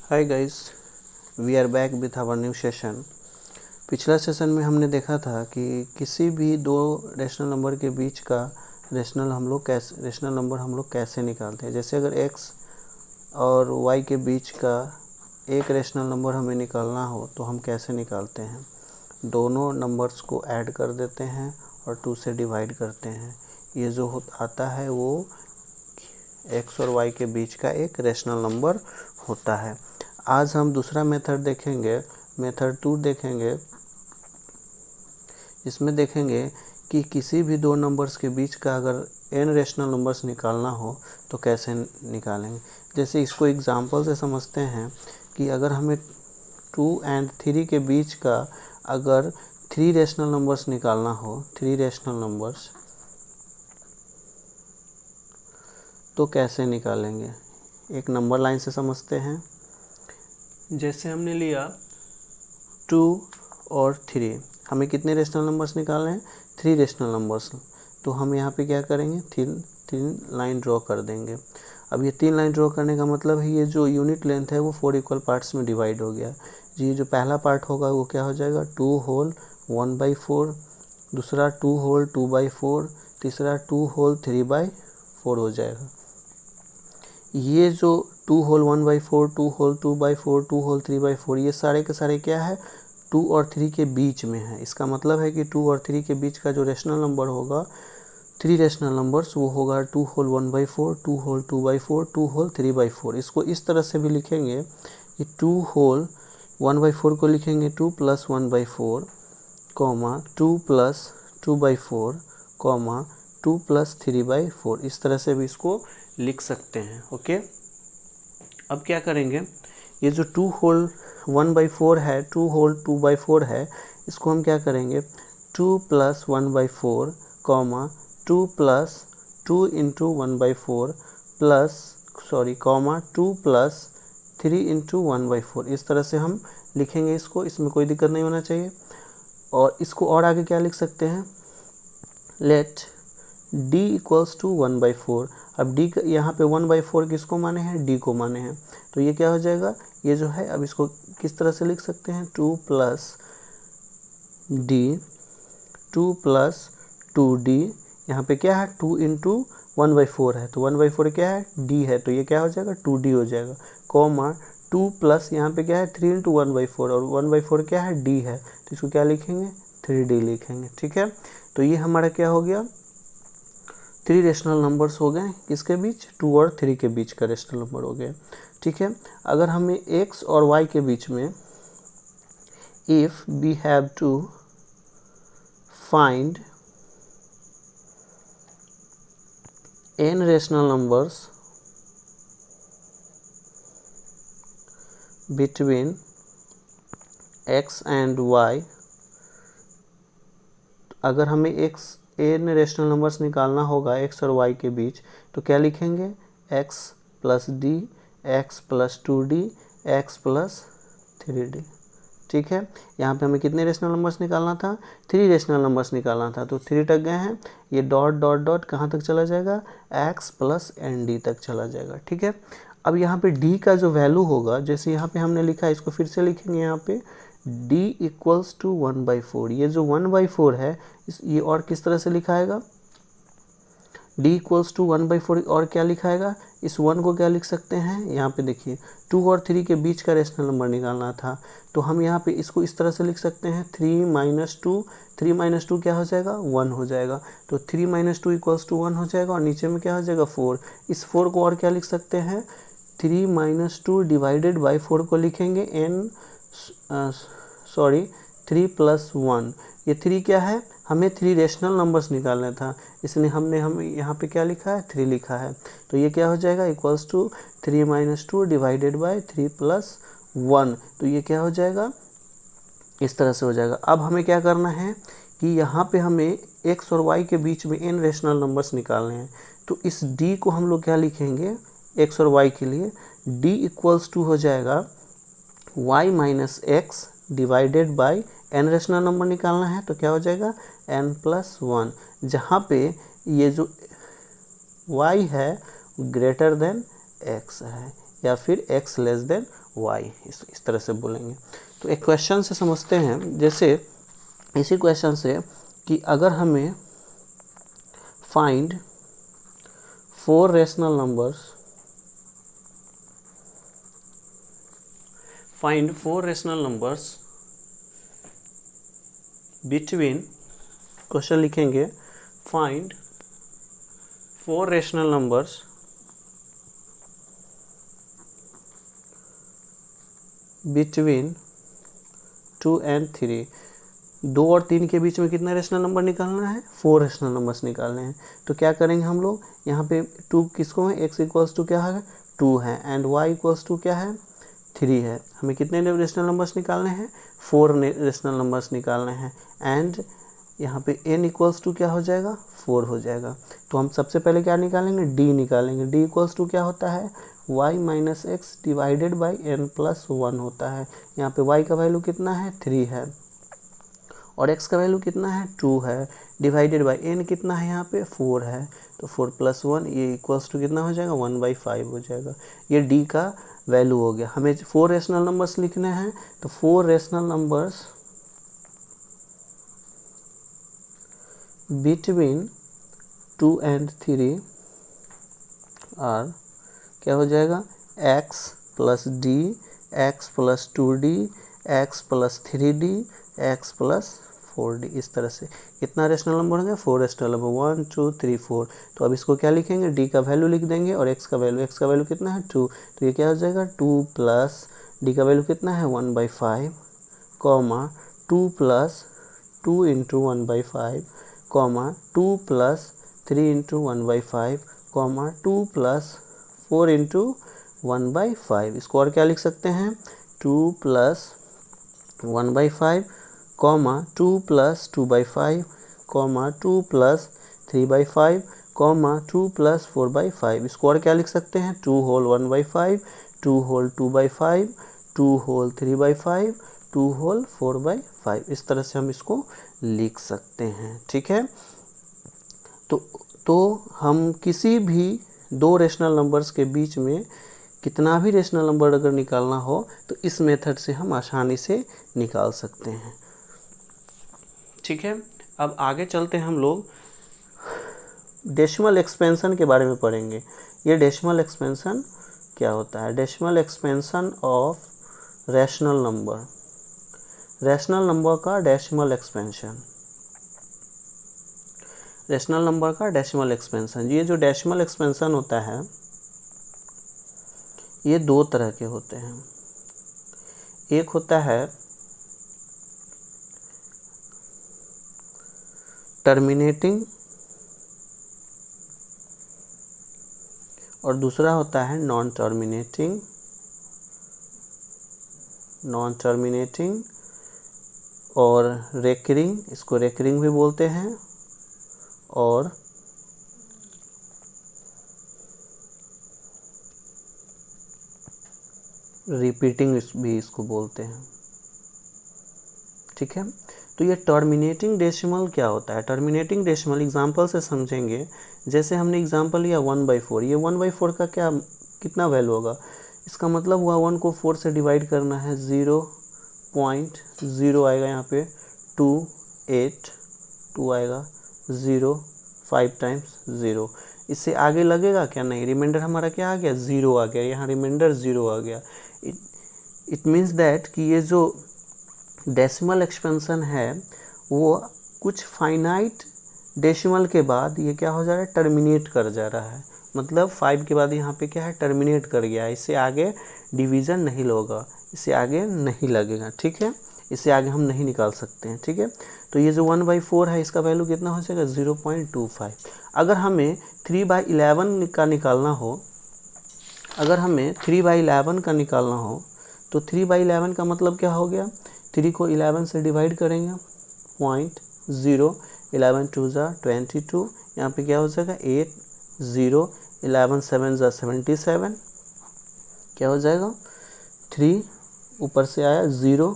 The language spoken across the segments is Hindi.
Hi guys, we are back with our new session. पिछला सेशन में हमने देखा था कि किसी भी दो रेशनल नंबर के बीच का रेशनल नंबर हम लोग कैसे निकालते हैं। जैसे अगर x और y के बीच का एक रेशनल नंबर हमें निकालना हो तो हम कैसे निकालते हैं। दोनों नंबर्स को ऐड कर देते हैं और 2 से डिवाइड करते हैं। ये जो आता है वो x और y के बीच का एक रेशनल नंबर होता है। आज हम दूसरा मेथड देखेंगे, मेथड 2 देखेंगे। इसमें देखेंगे कि किसी भी दो नंबर्स के बीच का अगर n रेशनल नंबर्स निकालना हो तो कैसे निकालेंगे। जैसे इसको एग्जांपल से समझते हैं कि अगर हमें 2 और 3 के बीच का अगर 3 रेशनल नंबर्स निकालना हो, 3 रेशनल नंबर्स, तो कैसे निकालेंगे। एक नंबर लाइन से समझते हैं। जैसे हमने लिया 2 और 3, हमें कितने रेशनल नंबर्स निकालने हैं, 3 रेशनल नंबर्स। तो हम यहाँ पे क्या करेंगे, तीन लाइन ड्रॉ कर देंगे। अब ये 3 लाइन ड्रॉ करने का मतलब है ये जो यूनिट लेंथ है वो 4 इक्वल पार्ट्स में डिवाइड हो गया। जी, जो पहला पार्ट होगा वो क्या हो जाएगा, 2 होल 1/4, दूसरा 2 होल 2/4, तीसरा 2 होल 3/4 हो जाएगा। ये जो 2 होल 1/4, 2 होल 2/4, 2 होल 3/4, ये सारे के सारे क्या है, 2 और 3 के बीच में है। इसका मतलब है कि 2 और 3 के बीच का जो रेशनल नंबर होगा, 3 रेशनल नंबर्स, वो होगा 2 होल 1/4, 2 होल 2/4, 2 होल 3/4। इसको इस तरह से भी लिखेंगे कि 2 होल 1/4 को लिखेंगे 2 + 1/4, 2 + 2/4, 2 + 3/4। इस तरह से भी इसको लिख सकते हैं। ओके, अब क्या करेंगे, ये जो 2 होल 1/4 है, 2 होल 2/4 है, इसको हम क्या करेंगे, 2 + 1/4, 2 + 2 × 1/4 2 + 3 × 1/4। इस तरह से हम लिखेंगे इसको, इसमें कोई दिक्कत नहीं होना चाहिए। और इसको और आगे क्या लिख सकते हैं, लेट d = 1/4। अब d यहाँ पे 1/4 किसको माने हैं, d को माने हैं। तो ये क्या हो जाएगा, ये जो है, अब इसको किस तरह से लिख सकते हैं, 2 + d, 2 + 2d। यहाँ पे क्या है, 2 × 1/4 है, तो 1/4 क्या है, d है, तो ये क्या हो जाएगा, 2d हो जाएगा। 2 प्लस यहाँ पे क्या है, 3 × 1/4, और 1/4 क्या है, d है, तो इसको क्या लिखेंगे, 3d लिखेंगे। ठीक है, तो ये हमारा क्या हो गया, 3 रेशनल नंबर्स हो गए, किसके बीच, 2 और 3 के बीच का रेशनल नंबर हो गया। ठीक है, अगर हमें x और y के बीच में, if we have to find n rational numbers between x and y, अगर हमें n रेशनल नंबर्स निकालना होगा x और y के बीच, तो क्या लिखेंगे, x + d, x + 2d, x + 3d। ठीक है, यहाँ पे हमें कितने रेशनल नंबर्स निकालना था, 3 रेशनल नंबर्स निकालना था, तो 3 टक गए हैं, ये डॉट डॉट डॉट कहाँ तक चला जाएगा, x + nd तक चला जाएगा। ठीक है, अब यहाँ पे d का जो वैल्यू होगा, जैसे यहाँ पे हमने लिखा है, इसको फिर से लिखेंगे, यहाँ पे d = 1/4। ये जो 1/4 है, ये और किस तरह से लिखाएगा, d = 1/4, और क्या लिखाएगा, इस 1 को क्या लिख सकते हैं, यहाँ पे देखिए 2 और 3 के बीच का रेशनल नंबर निकालना था, तो हम यहाँ पे इसको इस तरह से लिख सकते हैं, 3 - 2, 3 - 2 क्या हो जाएगा, 1 हो जाएगा, तो 3 - 2 = 1 हो जाएगा, और नीचे में क्या हो जाएगा, 4। इस 4 को और क्या लिख सकते हैं, 3 - 2 / 4 को लिखेंगे 3 + 1। ये 3 क्या है, हमें 3 रेशनल नंबर्स निकालना था, इसलिए हमने यहाँ पे क्या लिखा है, 3 लिखा है, तो ये क्या हो जाएगा, = 3 - 2 / 3 + 1। तो ये क्या हो जाएगा, इस तरह से हो जाएगा। अब हमें क्या करना है कि यहाँ पे हमें x और y के बीच में n रेशनल नंबर्स निकालने हैं, तो इस d को हम लोग क्या लिखेंगे, x और y के लिए d = हो जाएगा y - x / n rational number निकालना है, तो क्या हो जाएगा, n + 1, जहाँ पे ये जो y है ग्रेटर देन x है, या फिर x <1 y, इस तरह से बोलेंगे। तो एक क्वेश्चन से समझते हैं, जैसे इसी क्वेश्चन से कि अगर हमें find 4 rational numbers, find 4 rational numbers between, question लिखेंगे find 4 rational numbers between 2 and 3, 2 और 3 के बीच में कितना रेशनल नंबर निकालना है, 4 रेशनल नंबर्स निकालने हैं। तो क्या करेंगे हम लोग, यहाँ पे 2 किसको है, x इक्वल्स टू क्या है 2 है, एंड y इक्वल्स टू क्या है 3 है। हमें कितने रेशनल नंबर्स निकालने हैं, 4 रेशनल नंबर्स निकालने हैं, एंड यहाँ पे n इक्वल्स टू क्या हो जाएगा 4 हो जाएगा। तो हम सबसे पहले क्या निकालेंगे, d निकालेंगे। d इक्वल्स टू क्या होता है, y minus x divided by n plus 1 होता है। यहाँ पे y का वैल्यू कितना है 3 है और x का वैल्यू कितना है 2 है, डिवाइडेड बाई n कितना है यहाँ पे 4 है। तो 4 प्लस 1 ये इक्वल्स टू कितना हो जाएगा 1/5 हो जाएगा। ये d का वैल्यू हो गया। हमें 4 रेशनल नंबर्स लिखने हैं, तो 4 rational numbers between 2 and 3 are क्या हो जाएगा, x plus d, x plus 2d, x plus 3d, x plus 4d। इस तरह से कितना रेशनल नंबर होंगे, 4 रेशनल नंबर, 1 2 3 4। तो अब इसको क्या लिखेंगे, d का वैल्यू लिख देंगे और x का वैल्यू कितना है 2। तो ये क्या हो जाएगा 2 प्लस d का वैल्यू कितना है 1/5, comma 2 plus 2 into 1/5, comma 2 plus 3 into 1/5, comma 2 plus 4 into 1/5। इसको और क्या लिख सकते हैं, 2 plus 1/5, comma 2 plus 2/5, comma 2 plus 3/5, comma 2 plus 4/5। इसको और क्या लिख सकते हैं, 2 होल 1/5, 2 होल 2/5, 2 होल 3/5, 2 होल 4/5। इस तरह से हम इसको लिख सकते हैं। ठीक है, तो हम किसी भी 2 रेशनल नंबर्स के बीच में कितना भी रेशनल नंबर अगर निकालना हो तो इस मेथड से हम आसानी से निकाल सकते हैं। ठीक है, अब आगे चलते हैं, हम लोग डेसिमल एक्सपेंशन के बारे में पढ़ेंगे। ये डेसिमल एक्सपेंशन क्या होता है, decimal expansion of rational number, rational number का डेसिमल एक्सपेंशन, रैशनल नंबर का डेसिमल एक्सपेंशन। ये जो डेसिमल एक्सपेंशन होता है ये 2 तरह के होते हैं। एक होता है टर्मिनेटिंग और दूसरा होता है नॉन टर्मिनेटिंग, नॉन टर्मिनेटिंग और रेकरिंग, इसको रेकरिंग भी बोलते हैं, और रिपीटिंग भी इसको बोलते हैं। ठीक है, तो ये टर्मिनेटिंग डेसिमल क्या होता है, टर्मिनेटिंग डेसिमल एग्जांपल से समझेंगे। जैसे हमने एग्जांपल लिया 1/4, ये 1/4 का क्या कितना वैल्यू होगा, इसका मतलब हुआ 1 को 4 से डिवाइड करना है, 0.0 आएगा यहाँ पे, 2 8 2 आएगा, 0 5 टाइम्स 0। इससे आगे लगेगा क्या, नहीं, रिमाइंडर हमारा क्या आ गया 0 आ गया, यहाँ रिमाइंडर 0 आ गया। इट मीन्स दैट कि ये जो डेसिमल एक्सपेंशन है वो कुछ फाइनाइट डेसिमल के बाद ये क्या हो जा रहा है, टर्मिनेट कर जा रहा है। मतलब 5 के बाद यहाँ पे क्या है, टर्मिनेट कर गया है, इससे आगे डिवीज़न नहीं होगा, इससे आगे नहीं लगेगा। ठीक है, इससे आगे हम नहीं निकाल सकते हैं। ठीक है, तो ये जो 1/4 है इसका वैल्यू कितना हो जाएगा 0.25। अगर हमें 3/11 का निकालना हो, अगर हमें 3/11 का निकालना हो तो 3/11 का मतलब क्या हो गया, 3 को 11 से डिवाइड करेंगे, 0.0, 11 2 22, यहाँ पे क्या हो जाएगा 8 0, 11 7 77, क्या हो जाएगा 3 ऊपर से आया 0,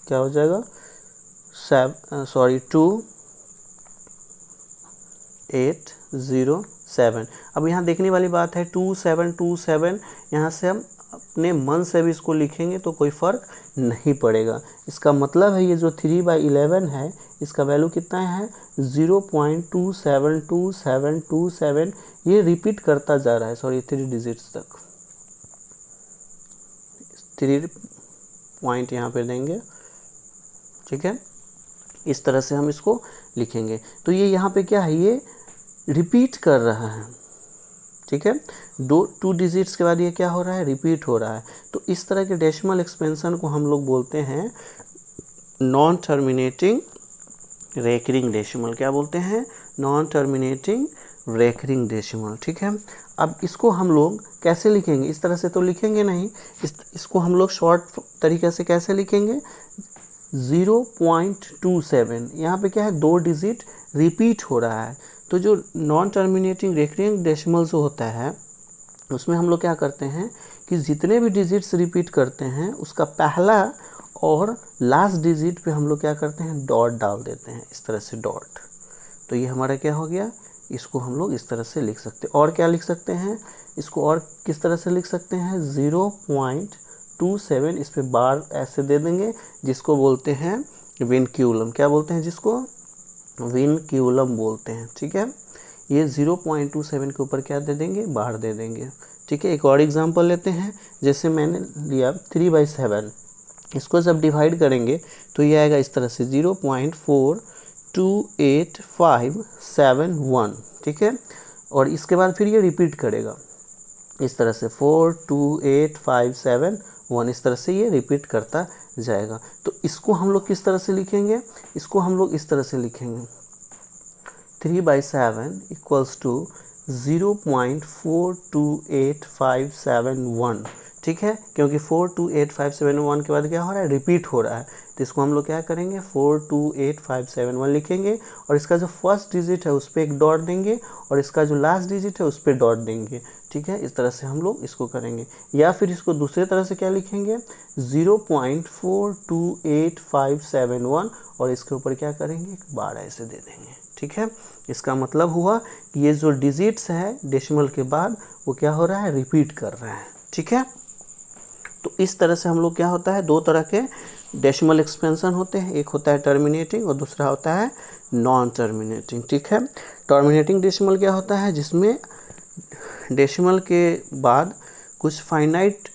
क्या हो जाएगा 2 8 0 7। अब यहाँ देखने वाली बात है 2 7 2 7, यहाँ से हम अपने मन से भी इसको लिखेंगे तो कोई फ़र्क नहीं पड़ेगा। इसका मतलब है ये जो 3/11 है इसका वैल्यू कितना है 0.272727, ये रिपीट करता जा रहा है, सॉरी 3 डिजिट्स तक, 3 पॉइंट यहाँ पे देंगे, ठीक है। इस तरह से हम इसको लिखेंगे। तो ये यहाँ पे क्या है, ये रिपीट कर रहा है, ठीक है। 2 डिजिट्स के बाद ये क्या हो रहा है, रिपीट हो रहा है। तो इस तरह के डेसिमल एक्सपेंशन को हम लोग बोलते हैं नॉन टर्मिनेटिंग रेकरिंग डेसिमल। क्या बोलते हैं, नॉन टर्मिनेटिंग रेकरिंग डेसिमल, ठीक है। अब इसको हम लोग कैसे लिखेंगे, इस तरह से तो लिखेंगे नहीं, इसको हम लोग शॉर्ट तरीके से कैसे लिखेंगे, 0.27। यहाँ पे क्या है, 2 डिजिट रिपीट हो रहा है। तो जो नॉन टर्मिनेटिंग रेकरिंग डेसिमल जो होता है उसमें हम लोग क्या करते हैं कि जितने भी डिजिट्स रिपीट करते हैं उसका पहला और लास्ट डिजिट पे हम लोग क्या करते हैं, डॉट डाल देते हैं, इस तरह से डॉट। तो ये हमारा क्या हो गया, इसको हम लोग इस तरह से लिख सकते हैं। और क्या लिख सकते हैं, इसको और किस तरह से लिख सकते हैं, 0.27, इस पे बार ऐसे दे देंगे, जिसको बोलते हैं विनक्यूलम। क्या बोलते हैं, जिसको विनक्यूलम बोलते हैं, ठीक है। ये 0.27 के ऊपर क्या दे देंगे, बार दे देंगे, ठीक है। एक और एग्जांपल लेते हैं, जैसे मैंने लिया 3/7, इसको जब डिवाइड करेंगे तो ये आएगा इस तरह से 0.428571, ठीक है। और इसके बाद फिर ये रिपीट करेगा इस तरह से 428571, इस तरह से ये रिपीट करता जाएगा। तो इसको हम लोग किस तरह से लिखेंगे, इसको हम लोग इस तरह से लिखेंगे, 3/7 इक्वल्स टू 0.428571, ठीक है। क्योंकि 428571 के बाद क्या हो रहा है, रिपीट हो रहा है, तो इसको हम लोग क्या करेंगे, 428571 लिखेंगे, और इसका जो फर्स्ट डिजिट है उस पर एक डॉट देंगे, और इसका जो लास्ट डिजिट है उस पर डॉट देंगे, ठीक है। इस तरह से हम लोग इसको करेंगे। या फिर इसको दूसरे तरह से क्या लिखेंगे, 0.428571, और इसके ऊपर क्या करेंगे, एक बार ऐसे दे देंगे, ठीक है। इसका मतलब हुआ कि ये जो डिजिट्स है डेसिमल के बाद वो क्या हो रहा है, रिपीट कर रहा है, ठीक है। तो इस तरह से हम लोग क्या होता है, 2 तरह के डेसिमल एक्सपेंशन होते हैं, एक होता है टर्मिनेटिंग और दूसरा होता है नॉन टर्मिनेटिंग, ठीक है। टर्मिनेटिंग डेसिमल क्या होता है, जिसमें डेसिमल के बाद कुछ फाइनाइट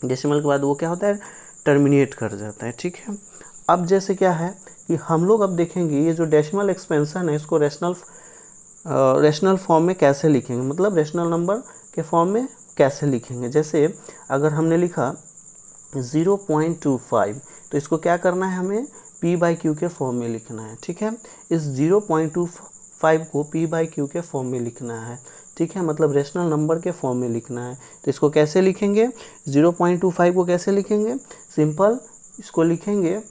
डेसिमल के बाद वो क्या होता है, टर्मिनेट कर जाता है, ठीक है। अब जैसे क्या है कि हम लोग अब देखेंगे ये जो डेसिमल एक्सपेंशन है इसको रेशनल फॉर्म में कैसे लिखेंगे, मतलब रेशनल नंबर के फॉर्म में कैसे लिखेंगे। जैसे अगर हमने लिखा 0.25, तो इसको क्या करना है, हमें p/q के फॉर्म में लिखना है, ठीक है। इस 0.25 को p/q के फॉर्म में लिखना है, ठीक है, मतलब रेशनल नंबर के फॉर्म में लिखना है। तो इसको कैसे लिखेंगे, 0.25 को कैसे लिखेंगे, सिंपल, इसको लिखेंगे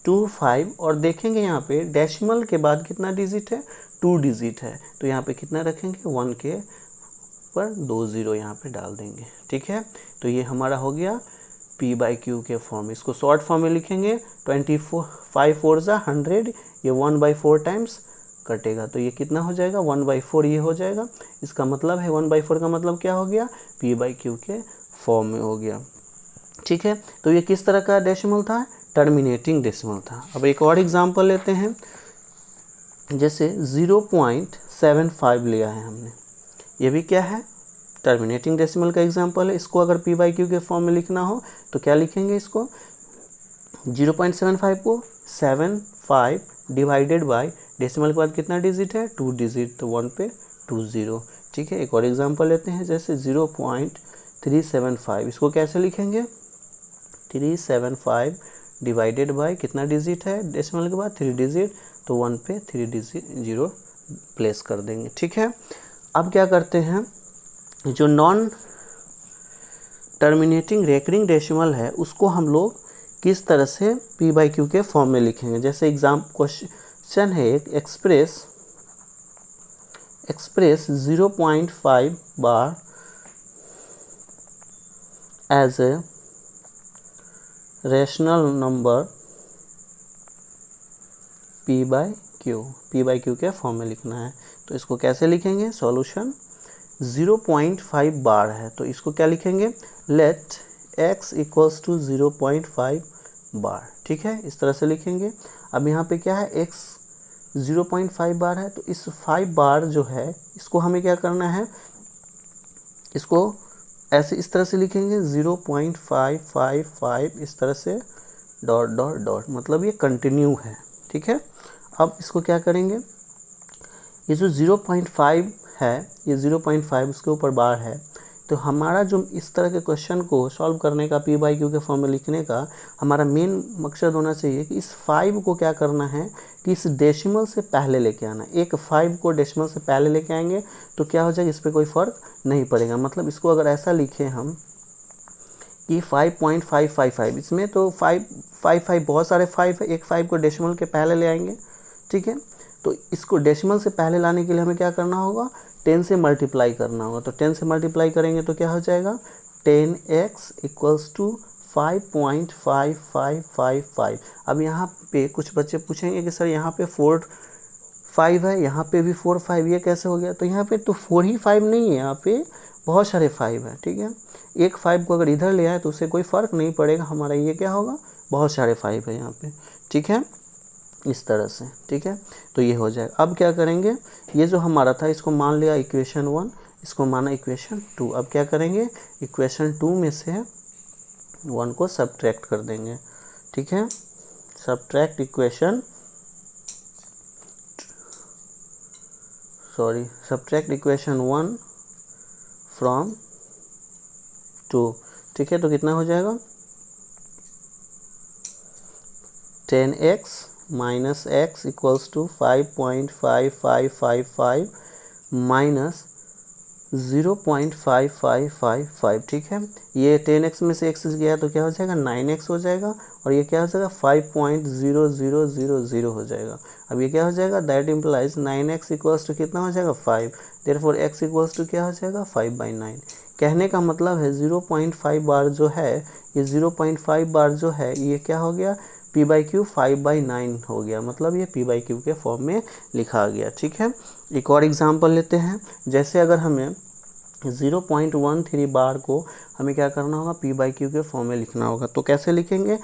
25, और देखेंगे यहाँ पे डेसिमल के बाद कितना डिजिट है, 2 डिजिट है, तो यहाँ पे कितना रखेंगे, 1 के पर 2 0 यहाँ पे डाल देंगे, ठीक है। तो ये हमारा हो गया p/q के फॉर्म। इसको शॉर्ट फॉर्म में लिखेंगे, 5 4 100, ये 1/4 टाइम्स कटेगा, तो ये कितना हो जाएगा, 1/4 ये हो जाएगा। इसका मतलब है 1/4 का मतलब क्या हो गया, p/q के फॉर्म में हो गया, ठीक है। तो ये किस तरह का डेसिमल था, टर्मिनेटिंग डेसिमल था। अब एक और एग्जांपल लेते हैं, जैसे 0.75 लिया है हमने, ये भी क्या है, टर्मिनेटिंग डेसिमल का एग्जांपल है। इसको अगर p/q के फॉर्म में लिखना हो तो क्या लिखेंगे, इसको 0.75 को 75 डिवाइडेड बाय, डेसिमल के बाद कितना डिजिट है, 2 डिजिट, तो 1 पे 2 0, ठीक है। एक और एग्जांपल लेते हैं, जैसे 0.375, इसको कैसे लिखेंगे, 375 डिवाइडेड बाय कितना डिजिट है डेसिमल के बाद, 3 डिजिट, तो 1 पे 3 डिजिट 0 प्लेस कर देंगे, ठीक है। अब क्या करते हैं, जो नॉन टर्मिनेटिंग रेकरिंग डेसिमल है उसको हम लोग किस तरह से p/q के फॉर्म में लिखेंगे। जैसे क्वेश्चन है एक, express 0.5 bar as a rational number p/q के फॉर्म में लिखना है। तो इसको कैसे लिखेंगे, सॉल्यूशन 0.5 बार है, तो इसको क्या लिखेंगे, लेट x इक्वल्स टू 0.5 बार। ठीक है, इस तरह से लिखेंगे। अब यहाँ पे क्या है, x 0.5 बार है, तो इस 5 बार जो है इसको हमें क्या करना है, इसको ऐसे इस तरह से लिखेंगे 0.555 इस तरह से डॉट डॉट डॉट, मतलब ये कंटिन्यू है। ठीक है, अब इसको क्या करेंगे, ये जो 0.5 है, ये 0.5 उसके ऊपर बार है, तो हमारा जो इस तरह के क्वेश्चन को सॉल्व करने का, पी बाई क्यू के फॉर्म में लिखने का हमारा मेन मकसद होना चाहिए कि इस 5 को क्या करना है कि इस डेसिमल से पहले लेके आना। एक 5 को डेसिमल से पहले लेके आएंगे तो क्या हो जाएगा, इस पर कोई फ़र्क नहीं पड़ेगा। मतलब इसको अगर ऐसा लिखें हम कि 5.555, इसमें तो 5 बहुत सारे 5 है, एक 5 को डेसिमल के पहले ले आएंगे। ठीक है, तो इसको डेसिमल से पहले लाने के लिए हमें क्या करना होगा, 10 से मल्टीप्लाई करना होगा। तो 10 से मल्टीप्लाई करेंगे तो क्या हो जाएगा, 10x इक्वल्स टू 5.5555। अब यहाँ पे कुछ बच्चे पूछेंगे कि सर यहाँ पे 4 5 है, यहाँ पे भी 4 5, ये कैसे हो गया, तो यहाँ पे तो 4 ही 5 नहीं है, यहाँ पे बहुत सारे 5 है। ठीक है, एक 5 को अगर इधर ले आए तो उससे कोई फ़र्क नहीं पड़ेगा, हमारा ये क्या होगा, बहुत सारे 5 है यहाँ पे। ठीक है, इस तरह से। ठीक है, तो ये हो जाएगा। अब क्या करेंगे, ये जो हमारा था इसको मान लिया इक्वेशन 1, इसको माना इक्वेशन 2। अब क्या करेंगे, इक्वेशन 2 में से 1 को सब्ट्रैक्ट कर देंगे। ठीक है, सब्ट्रैक्ट इक्वेशन 1 फ्रॉम 2। ठीक है, तो कितना हो जाएगा, 10x minus x equals to 5.5555 minus 0.5555। ठीक है, ये 10x में से x गया तो क्या हो जाएगा, 9x हो जाएगा, और ये क्या हो जाएगा, 5.0000 हो जाएगा। अब ये क्या हो जाएगा, that implies 9x equals to कितना हो जाएगा, 5। देयरफॉर x इक्वल्स टू क्या हो जाएगा, 5/9। कहने का मतलब है 0.5 बार जो है, ये 0.5 बार जो है ये क्या हो गया, पी बाई क्यू 5/9 हो गया, मतलब ये पी बाई क्यू के फॉर्म में लिखा गया। ठीक है, एक और एग्जांपल लेते हैं। जैसे अगर हमें 0.13 बार को हमें क्या करना होगा, पी बाई क्यू के फॉर्म में लिखना होगा, तो कैसे लिखेंगे,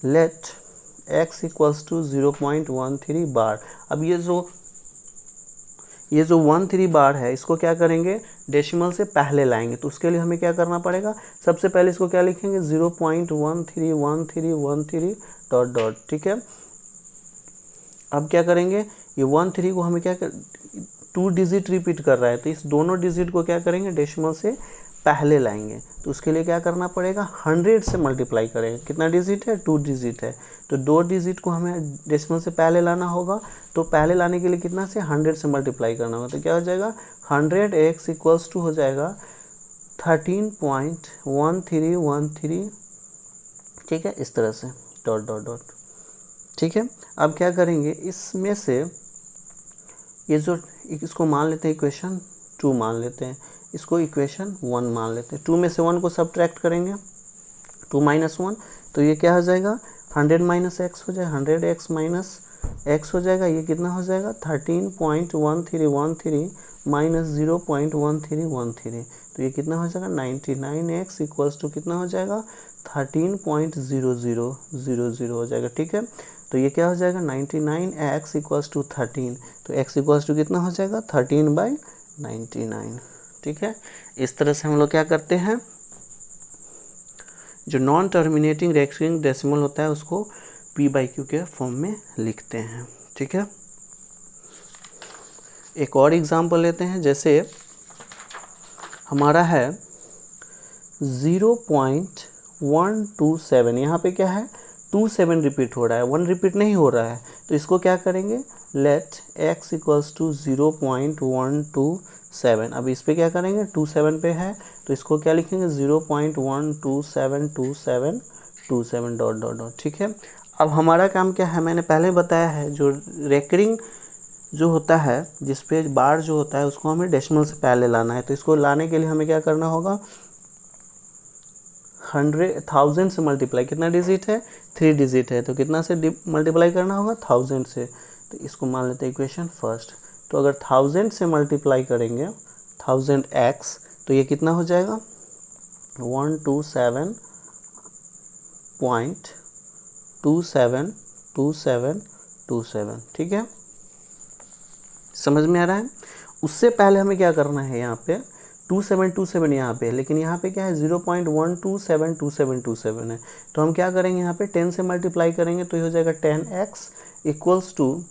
लेट x इक्वल्स टू 0.13 बार। अब ये जो 13 बार है इसको क्या करेंगे, डेसिमल से पहले लाएंगे, तो उसके लिए हमें क्या करना पड़ेगा, सबसे पहले इसको क्या लिखेंगे, 0.131313 डॉट डॉट। ठीक है, अब क्या करेंगे, ये 13 को हमें क्या कर, 2 डिजिट रिपीट कर रहा है, तो इस दोनों डिजिट को क्या करेंगे, डेसिमल से पहले लाएंगे, तो उसके लिए क्या करना पड़ेगा, 100 से मल्टीप्लाई करेंगे। कितना डिजिट है, 2 डिजिट है, तो 2 डिजिट को हमें डेसिमल से पहले लाना होगा, तो पहले लाने के लिए कितना से, 100 से मल्टीप्लाई करना होगा, तो क्या हो जाएगा, 100x इक्वल्स टू हो जाएगा 13.1313। ठीक है, इस तरह से डॉट डॉट डॉट। ठीक है, अब क्या करेंगे, इसमें से ये जो इसको मान लेते हैं इक्वेशन 2 मान लेते हैं, इसको इक्वेशन 1 मान लेते हैं। 2 में से 1 को सब्ट्रैक्ट करेंगे, 2 माइनस 1, तो ये क्या हो जाएगा, 100 माइनस एक्स हो जाएगा, 100x माइनस एक्स हो जाएगा, ये कितना हो जाएगा, 13.1313 माइनस 0.1313, तो ये कितना हो जाएगा, 99x इक्वल्स टू कितना हो जाएगा, 13.0000 हो जाएगा। ठीक है, तो ये क्या हो जाएगा, 99x इक्वल्स टू 13, तो x इक्वल्स टू कितना हो जाएगा, 13/99। ठीक है, इस तरह से हम लोग क्या करते हैं, जो नॉन टर्मिनेटिंग रेकरिंग डेसिमल होता है उसको पी बाई क्यू के फॉर्म में लिखते हैं। ठीक है, एक और एग्जांपल लेते हैं। जैसे हमारा है 0.127, यहाँ पे क्या है, 27 रिपीट हो रहा है, 1 रिपीट नहीं हो रहा है, तो इसको क्या करेंगे, लेट x इक्वल्स टू 0.127। अब इस पे क्या करेंगे, 27 पे है, तो इसको क्या लिखेंगे, 0.1272727 डॉट डॉट डॉट। ठीक है, अब हमारा काम क्या है, मैंने पहले बताया है, जो रेकरिंग जो होता है, जिस पे बार जो होता है उसको हमें डेसिमल से पहले लाना है, तो इसको लाने के लिए हमें क्या करना होगा, 1000 से मल्टीप्लाई, कितना डिजिट है, 3 डिजिट है, तो कितना से मल्टीप्लाई करना होगा, 1000 से, तो इसको मान लेते हैं इक्वेशन फर्स्ट। तो अगर 1000 से मल्टीप्लाई करेंगे 1000x, तो ये कितना हो जाएगा 127.272727, ठीक है, समझ में आ रहा है। उससे पहले हमें क्या करना है, यहाँ पे 2727 यहाँ पे, लेकिन यहाँ पे क्या है 0.12272727 है, तो हम क्या करेंगे यहाँ पे 10 से मल्टीप्लाई करेंगे, तो ये हो जाएगा 10x इक्वल्स टू,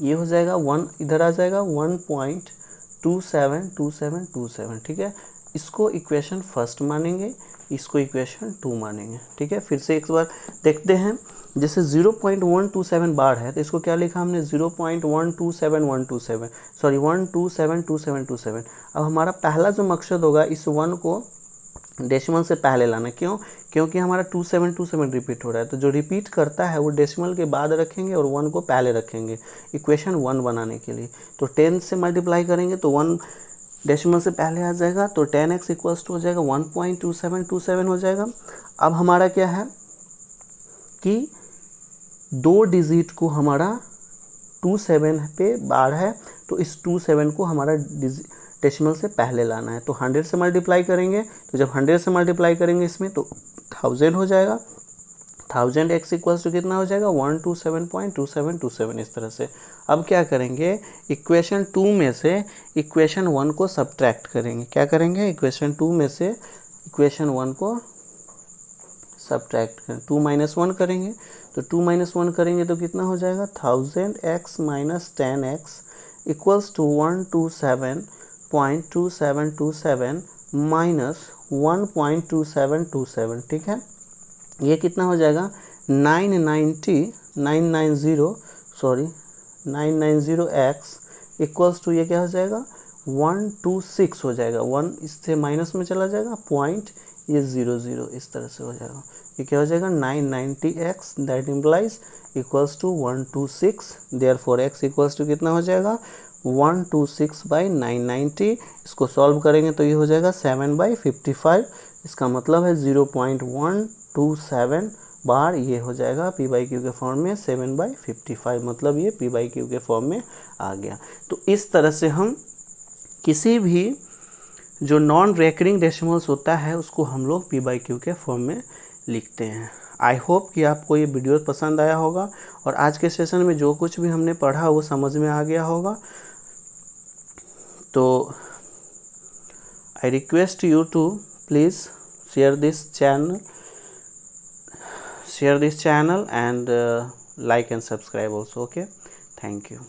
ये हो जाएगा 1, इधर आ जाएगा 1.272727, ठीक है। इसको इक्वेशन फर्स्ट मानेंगे, इसको इक्वेशन 2 मानेंगे, ठीक है। फिर से एक बार देखते हैं, जैसे 0.127 बार है तो इसको क्या लिखा हमने 0.127127, सॉरी 1272727। अब हमारा पहला जो मकसद होगा इस 1 को डेसिमल से पहले लाना, क्यों, क्योंकि हमारा 2727 रिपीट हो रहा है, तो जो रिपीट करता है वो डेसिमल के बाद रखेंगे और 1 को पहले रखेंगे इक्वेशन 1 बनाने के लिए। तो 10 से मल्टीप्लाई करेंगे तो 1 डेसिमल से पहले आ जाएगा, तो 10x इक्वल्स टू हो जाएगा 1.2727 हो जाएगा। अब हमारा क्या है कि 2 डिजिट को हमारा 27 पे बार है, तो इस 27 को हमारा डेसिमल से पहले लाना है, तो 100 से मल्टीप्लाई करेंगे, तो जब 100 से मल्टीप्लाई करेंगे इसमें तो 1000 हो जाएगा, 1000x इक्वल्स टू कितना हो जाएगा 127.2727, इस तरह से। अब क्या करेंगे, इक्वेशन 2 में से इक्वेशन 1 को सब्ट्रैक्ट करेंगे, क्या करेंगे, इक्वेशन 2 में से इक्वेशन 1 को सब्ट्रैक्ट करें, 2 - 1 करेंगे, तो 2 - 1 करेंगे तो कितना हो जाएगा 1000x minus 10x equals to 127.2727 minus 1.2727, ठीक है। ये कितना हो जाएगा 990x इक्वल्स टू, ये क्या हो जाएगा 126 हो जाएगा, 1 इससे माइनस में चला जाएगा, पॉइंट ये 00 इस तरह से हो जाएगा, ये क्या हो जाएगा 990x, that implies equals to 126, therefore x equals to कितना हो जाएगा 126/990। इसको सॉल्व करेंगे तो ये हो जाएगा 7/55, इसका मतलब है 0.127 बार, ये हो जाएगा p/q के फॉर्म में 7/55, मतलब ये p/q के फॉर्म में आ गया। तो इस तरह से हम किसी भी जो नॉन रेकरिंग डेसिमल्स होता है उसको हम लोग p/q के फॉर्म में लिखते हैं। आई होप कि आपको ये वीडियो पसंद आया होगा और आज के सेशन में जो कुछ भी हमने पढ़ा वो समझ में आ गया होगा। तो I request you to please share this channel and like and subscribe also, okay, thank you।